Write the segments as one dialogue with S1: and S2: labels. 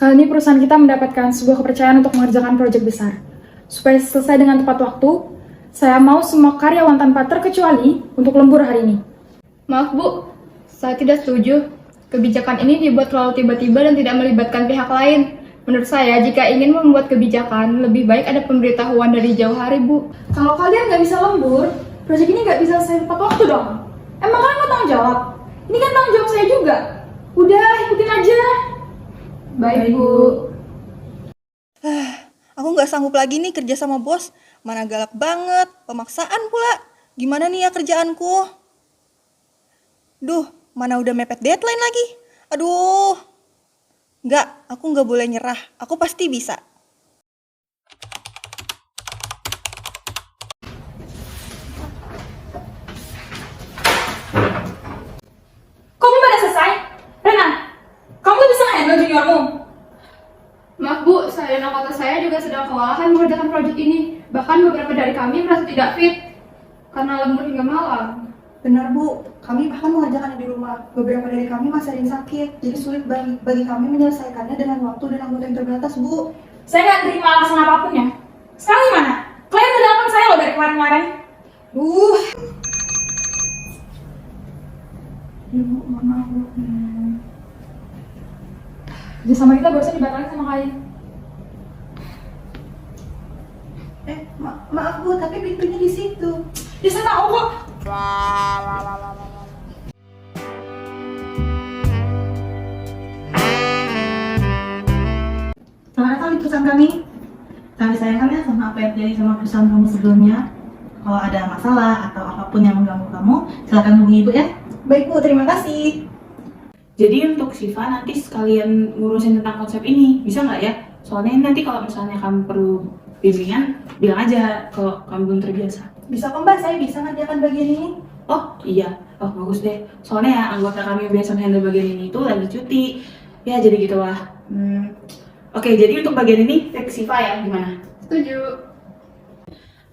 S1: Kali ini perusahaan kita mendapatkan sebuah kepercayaan untuk mengerjakan proyek besar. Supaya selesai dengan tepat waktu, saya mau semua karyawan tanpa terkecuali untuk lembur hari ini.
S2: Maaf Bu, saya tidak setuju. Kebijakan ini dibuat terlalu tiba-tiba dan tidak melibatkan pihak lain. Menurut saya, jika ingin membuat kebijakan, lebih baik ada pemberitahuan dari jauh hari, Bu.
S1: Kalau kalian nggak bisa lembur, proyek ini nggak bisa selesai tepat waktu dong. Emang kalian nggak tanggung jawab? Ini kan tanggung jawab saya juga. Udah, ikutin aja.
S2: Baik, Bu.
S3: Aku nggak sanggup lagi nih kerja sama bos. Mana galak banget, pemaksaan pula. Gimana nih ya kerjaanku? Duh, mana udah mepet deadline lagi. Aduh. Nggak, aku nggak boleh nyerah. Aku pasti bisa.
S1: Kok belum ada selesai? Rena, kamu bisa handle juniormu?
S2: Maaf Bu, saya dan anggota saya juga sedang kewalahan mengerjakan proyek ini. Bahkan beberapa dari kami merasa tidak fit karena lembur hingga malam.
S4: Benar Bu, kami bahkan mengerjakannya di rumah. Beberapa dari kami masih ada yang sakit, jadi sulit bagi kami menyelesaikannya dengan waktu dan anggota yang terbatas Bu.
S1: Saya nggak terima alasan apapun ya. Sekarang gimana? Kalian ngedalaman saya loh dari kemarin-kemarin.
S4: Ya Bu, mohon maaf Bu.
S1: Kerja sama kita barusan dibatalin sama kalian.
S4: Maaf Bu, tapi pintunya di situ.
S1: Ya saya tahu kok.
S4: Selamat datang di perusahaan kami. Kami sayangkan ya sama apa yang terjadi sama perusahaan kamu sebelumnya. Kalau ada masalah atau apapun yang mengganggu kamu, silakan hubungi Ibu ya. Baik Bu, terima kasih.
S5: Jadi untuk Siva nanti sekalian ngurusin tentang konsep ini, bisa nggak ya? Soalnya nanti kalau misalnya kamu perlu bimbingan, bilang aja kalau kamu belum terbiasa.
S4: Bisa kok Mbak, saya bisa ngerjakan bagian ini.
S5: Oh iya, oh bagus deh. Soalnya ya anggota kami yang biasa handle bagian ini itu lagi cuti. Ya jadi gitulah. Oke, jadi untuk bagian ini fix Siva ya, gimana?
S2: Setuju.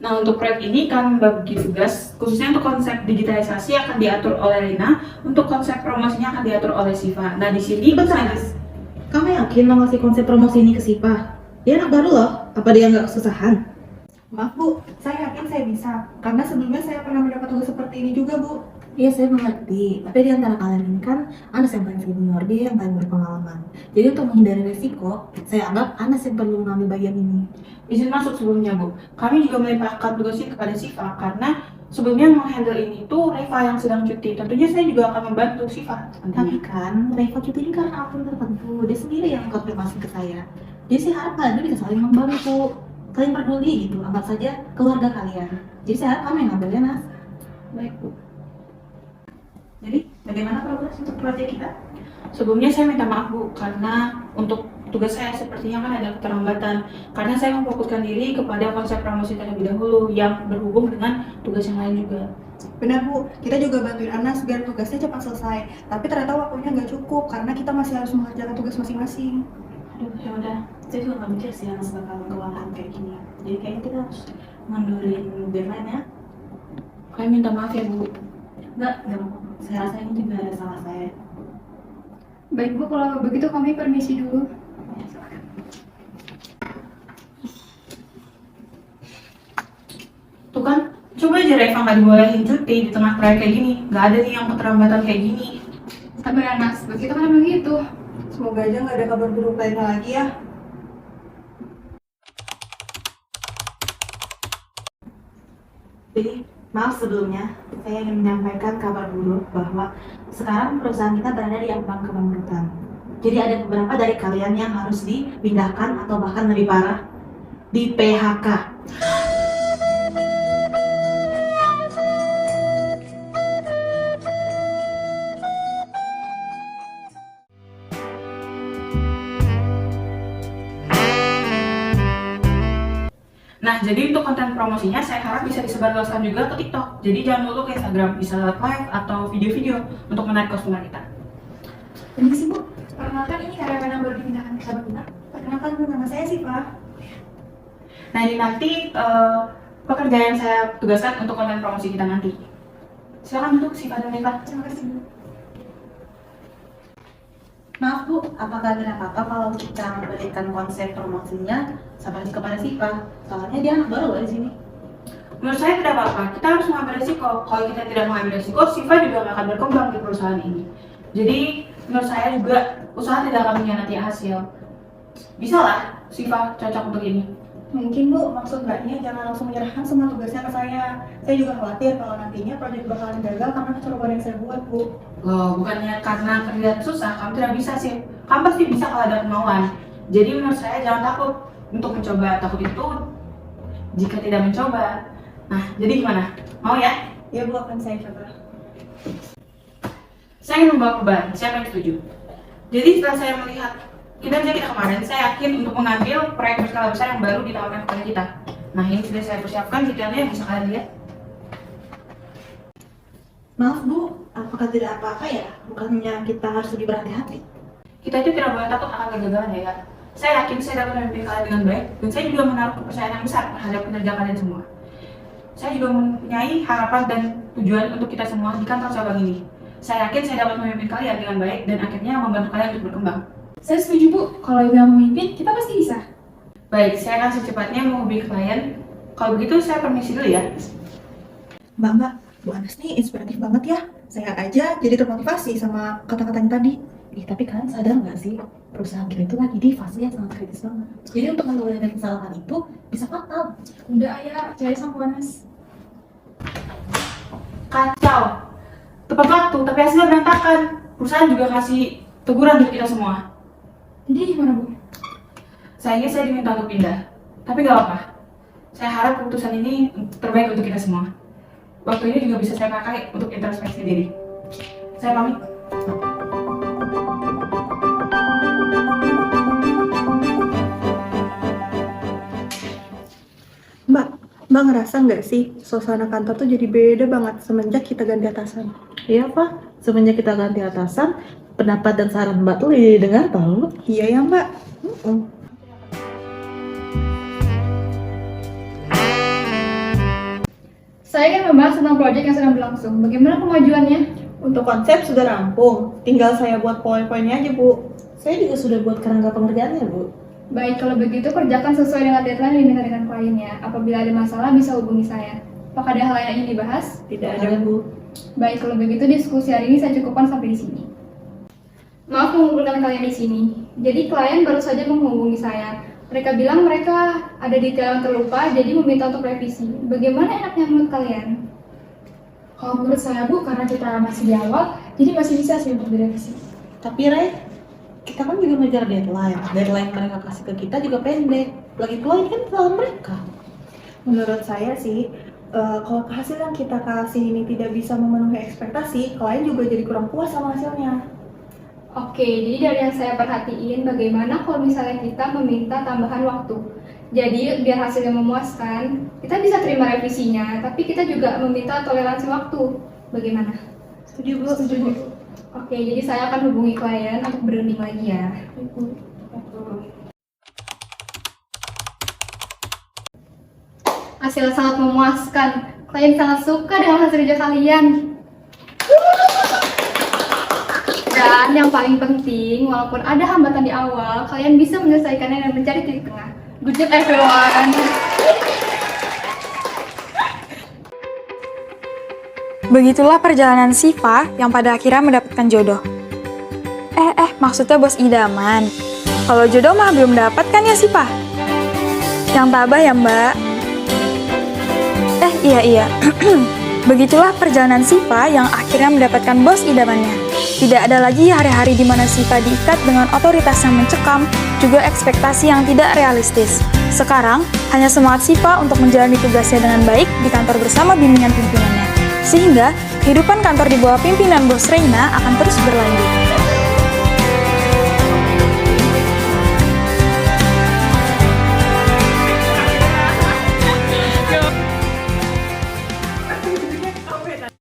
S5: Nah untuk proyek ini kami bagi tugas, khususnya untuk konsep digitalisasi akan diatur oleh Rina, untuk konsep promosinya akan diatur oleh Siva. Nah di sini
S4: Kamu yakin mau ngasih konsep promosi ini ke Sipa? Dia anak baru loh, apa dia nggak kesusahan? Maaf Bu, saya yakin saya bisa. Karena sebelumnya saya pernah mendapat tugas seperti ini juga Bu. Iya saya mengerti, tapi di antara kalian ini kan Anas yang paling senior, dia yang paling berpengalaman. Jadi untuk menghindari risiko, saya anggap Anas yang perlu mengambil bagian ini.
S5: izin masuk sebelumnya Bu. Kami juga melimpahkan tugas ini kepada Siva karena sebelumnya menghandle ini tuh Reva yang sedang cuti. Tentunya saya juga akan membantu Siva.
S4: Tapi kan, Reva cuti ini karena alasan tertentu. Dia sendiri yang konfirmasi ke saya. Jadi saya harap kalian bisa saling membantu. Kalian peduli gitu, anggap saja keluarga kalian. Jadi saya harap kamu yang ngambilnya, Nas.
S5: Baik Bu.
S4: Jadi, bagaimana progres untuk proyek kita?
S5: Sebelumnya saya minta maaf Bu karena untuk tugas saya sepertinya kan ada keterlambatan karena saya memfokuskan diri kepada konsep promosi terlebih dahulu yang berhubung dengan tugas yang lain juga.
S4: Benar Bu, kita juga bantuin Anas biar tugasnya cepat selesai. Tapi ternyata waktunya nggak cukup karena kita masih harus mengerjakan tugas masing-masing.
S5: Aduh ya udah, saya juga nggak mikir sih Anas bakal kewalahan kayak gini. Jadi kayaknya kita harus mundurin deadline ya. Saya minta maaf ya Bu.
S4: Nggak apa-apa. Saya rasa ini juga ada salah saya.
S2: Baik Bu, kalau begitu kami permisi dulu.
S5: Tuh kan, coba aja Reva nggak dibolehin cuti di tengah proyek kayak gini. Nggak ada nih yang keterlambatan kayak gini.
S2: Sabar ya Mas, begitu kan emang gitu.
S4: Semoga aja nggak ada kabar buruk lainnya lagi ya. Jadi, maaf sebelumnya, saya ingin menyampaikan kabar buruk bahwa sekarang perusahaan kita berada di ambang kebangkrutan. Jadi ada beberapa dari kalian yang harus dipindahkan atau bahkan lebih parah, di PHK.
S5: Nah, jadi untuk konten promosinya saya harap bisa disebarluaskan juga ke TikTok. Jadi jangan dulu ke Instagram, bisa lewat live atau video-video untuk menarik customer kita.
S4: Permisi Bu,
S2: Perkenalkan ini karyawan yang baru dipindahkan ke cabang kita.
S4: perkenalkan nama saya Siva.
S5: Nah, ini nanti pekerjaan yang saya tugaskan untuk konten promosi kita nanti. Silakan duduk Siva dan Reva.
S4: Terima kasih Bu. Maaf Bu, apakah ada apa-apa kalau kita memberikan konsep promosinya seperti kepada Siva? Soalnya dia anak baru loh di sini.
S5: Menurut saya tidak apa-apa, kita harus mengambil resiko. Kalau kita tidak mengambil resiko, Siva juga nggak akan berkembang di perusahaan ini. Jadi, menurut saya juga usaha tidak akan mengkhianati hasil. Bisa lah, Siva cocok untuk ini.
S4: Mungkin Bu, maksud Mbaknya jangan langsung menyerahkan semua tugasnya ke saya. Saya juga khawatir kalau nantinya proyek bakalan gagal karena kecocokan yang saya buat Bu.
S5: Loh, bukannya karena kerja susah, kamu tidak bisa sih. Kamu pasti bisa kalau ada kemauan. Jadi menurut saya jangan takut untuk mencoba. Takut itu jika tidak mencoba. Nah, jadi gimana? Mau ya?
S4: Ya Bu, akan saya coba.
S5: Saya ingin membawa perubahan. Siapa yang setuju? Jadi setelah saya melihat kinerja kita kemarin, saya yakin untuk mengambil proyek berskala besar yang baru ditawarkan kepada kita. Nah, ini sudah saya persiapkan detailnya, bisa kalian lihat.
S4: Maaf Bu, apakah tidak apa-apa ya? Bukannya kita harus lebih berhati-hati?
S5: Kita itu tidak boleh takut akan kegagalan ya. Saya yakin saya dapat memimpin kalian dengan baik, dan saya juga menaruh kepercayaan yang besar terhadap kinerja kalian semua. Saya juga mempunyai harapan dan tujuan untuk kita semua di kantor cabang ini. Saya yakin saya dapat memimpin kalian dengan baik dan akhirnya membantu kalian untuk berkembang.
S1: Saya setuju Bu, kalau Ibu yang memimpin, kita pasti bisa.
S5: Baik, saya akan secepatnya menghubungi klien. Kalau begitu saya permisi dulu ya.
S4: Mbak, Bu Anas nih inspiratif banget ya. Saya aja jadi termotivasi sama kata-katanya tadi.
S6: Tapi kalian sadar nggak sih, perusahaan kita itu lagi di fase yang sangat kritis banget. Jadi untuk mengurangi kesalahan itu bisa fatal.
S1: Udah Ayah, percaya sama Bu Anas.
S5: Kacau. Tepat waktu, tapi hasilnya berantakan. Perusahaan juga kasih teguran untuk kita semua.
S1: Jadi gimana Bu?
S5: Sayangnya saya diminta untuk pindah. Tapi nggak apa-apa. Saya harap keputusan ini terbaik untuk kita semua. Waktu ini juga bisa saya pakai untuk introspeksi diri. Saya pamit.
S3: Mbak ngerasa nggak sih suasana kantor tuh jadi beda banget semenjak kita ganti atasan?
S6: Iya Pak, semenjak kita ganti atasan, pendapat dan saran Mbak tuh didengar tahu.
S3: Iya ya Mbak.
S2: Saya ingin membahas tentang proyek yang sedang berlangsung. Bagaimana kemajuannya?
S3: Untuk konsep sudah rampung, tinggal saya buat poin-poinnya aja Bu.
S6: Saya juga sudah buat kerangka pengerjaannya Bu.
S2: Baik, kalau begitu kerjakan sesuai dengan deadline yang diminta dengan kliennya. Apabila ada masalah bisa hubungi saya. Apakah ada hal lain yang ingin dibahas?
S3: Tidak ada Bu.
S2: Baik, kalau begitu diskusi hari ini saya cukupkan sampai di sini. Maaf mengumpulkan kalian di sini. Jadi klien baru saja menghubungi saya. Mereka bilang mereka ada detail yang terlupa, jadi meminta untuk revisi. Bagaimana enaknya menurut kalian?
S1: Kalau menurut saya Bu, karena kita masih di awal, jadi masih bisa sih untuk direvisi.
S6: Tapi Ray, kita kan juga ngejar deadline. Deadline mereka kasih ke kita juga pendek. Lagi pula ini kan kesalahan mereka.
S3: Menurut saya sih, kalau hasil yang kita kasih ini tidak bisa memenuhi ekspektasi, klien juga jadi kurang puas sama hasilnya.
S2: Oke, jadi dari yang saya perhatiin, bagaimana kalau misalnya kita meminta tambahan waktu. Jadi biar hasilnya memuaskan, kita bisa terima revisinya, tapi kita juga meminta toleransi waktu. Bagaimana?
S3: Setuju Bu?
S1: Setuju Bu.
S2: Oke, jadi saya akan hubungi klien untuk berunding lagi ya. Hasil sangat memuaskan. Klien sangat suka dengan hasil kerja kalian. Dan yang paling penting, walaupun ada hambatan di awal, kalian bisa menyelesaikannya dan mencari titik tengah. Good job everyone!
S1: Begitulah perjalanan Siva yang pada akhirnya mendapatkan jodoh. Maksudnya bos idaman. Kalau jodoh mah belum dapat kan ya Siva? Yang tabah ya Mbak. Iya. Begitulah perjalanan Siva yang akhirnya mendapatkan bos idamannya. Tidak ada lagi hari-hari di mana Siva diikat dengan otoritas yang mencekam, juga ekspektasi yang tidak realistis. Sekarang, hanya semangat Siva untuk menjalani tugasnya dengan baik di kantor bersama bimbingan pimpinannya. Sehingga, kehidupan kantor di bawah pimpinan Bos Reina akan terus berlanjut.